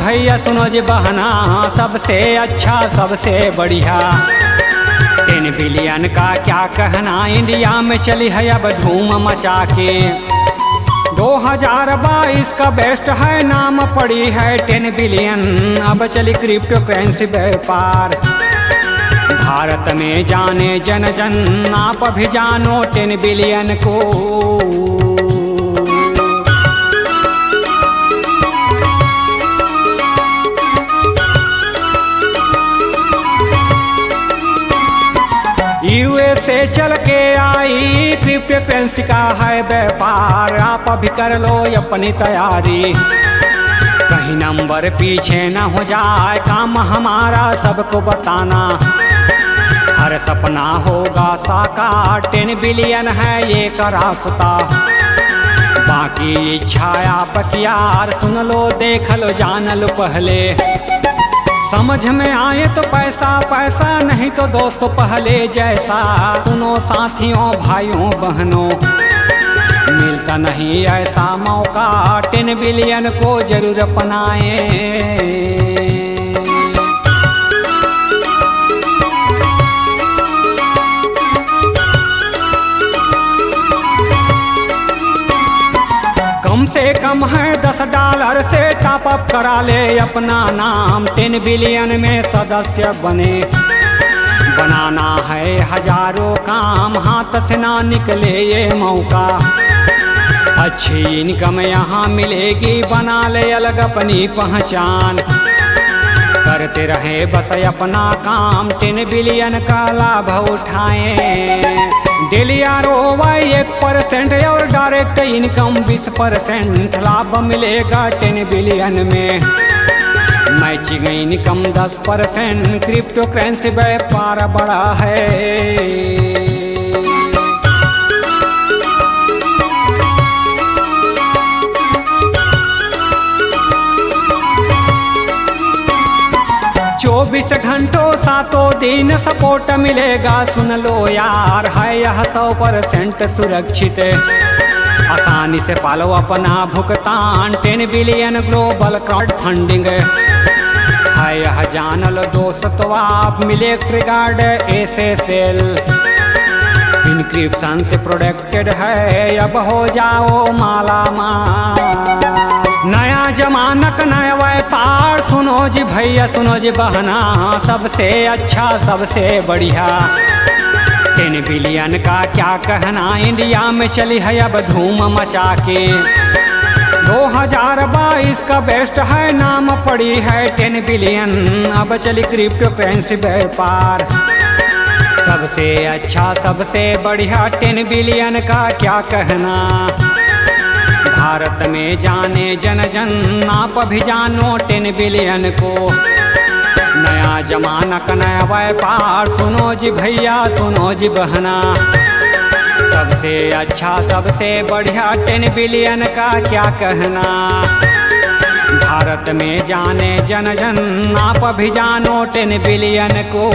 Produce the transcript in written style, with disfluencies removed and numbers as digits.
भैया सुनो जी बहना, सबसे अच्छा सबसे बढ़िया 10 बिलियन का क्या कहना, इंडिया में चली है अब धूम मचा के। 2022 का बेस्ट है, नाम पड़ी है 10 बिलियन, अब चली क्रिप्टो करेंसी व्यापार। भारत में जाने जन जन, आप भी जानो 10 बिलियन को। यूएसए चल के आई क्रिप्टो करेंसी का है व्यापार, आप भी कर लो अपनी तैयारी। कहीं नंबर पीछे न हो जाए, काम हमारा सबको बताना। हर सपना होगा साकार, 10 बिलियन है ये का रास्ता। बाकी इच्छा आपकी यार, सुन लो देख लो जान लो पहले। समझ में आए तो पैसा पैसा, नहीं तो दोस्तों पहले जैसा। सुनो साथियों भाइयों बहनों, मिलता नहीं ऐसा मौका, 10 बिलियन को जरूर अपनाएं। कम से कम है $10 से टॉप अप करा ले अपना नाम, 10 बिलियन में सदस्य बने। बनाना है हजारों काम, हाथ से ना निकले ये मौका। अच्छी इनकम यहाँ मिलेगी, बना ले अलग अपनी पहचान। करते रहे बस अपना काम, 10 बिलियन का लाभ उठाएं। डेली ROI 1% और डायरेक्ट इनकम 20%, लाभ मिलेगा 10 बिलियन में। मैचिंग इनकम 10%, क्रिप्टो करेंसी व्यापार बड़ा है। चौबीस घंटों सातों दिन सपोर्ट मिलेगा, सुन लो यार है यह 100% सुरक्षित। आसानी से पालो अपना भुगतान, 10 बिलियन ग्लोबल क्राउड फंडिंग है यह जान लो दोस्तों आप। मिले ट्रिगार्ड SSL इंक्रिप्शन से प्रोटेक्टेड है, अब हो जाओ माला माल। नया जमाना का नया व्यापार, सुनो जी भैया सुनो जी बहना, सबसे अच्छा सबसे बढ़िया 10 बिलियन का क्या कहना, इंडिया में चली है अब धूम मचा के। 2022 का बेस्ट है, नाम पड़ी है 10 बिलियन, अब चली क्रिप्टो करेंसी व्यापार। सबसे अच्छा सबसे बढ़िया 10 बिलियन का क्या कहना। भारत में जाने जन जन, आप भी जानो 10 बिलियन को। नया जमाना का नया व्यापार, सुनो जी भैया सुनो जी बहना, सबसे अच्छा सबसे बढ़िया 10 बिलियन का क्या कहना। भारत में जाने जन जन, आप भी जानो 10 बिलियन को।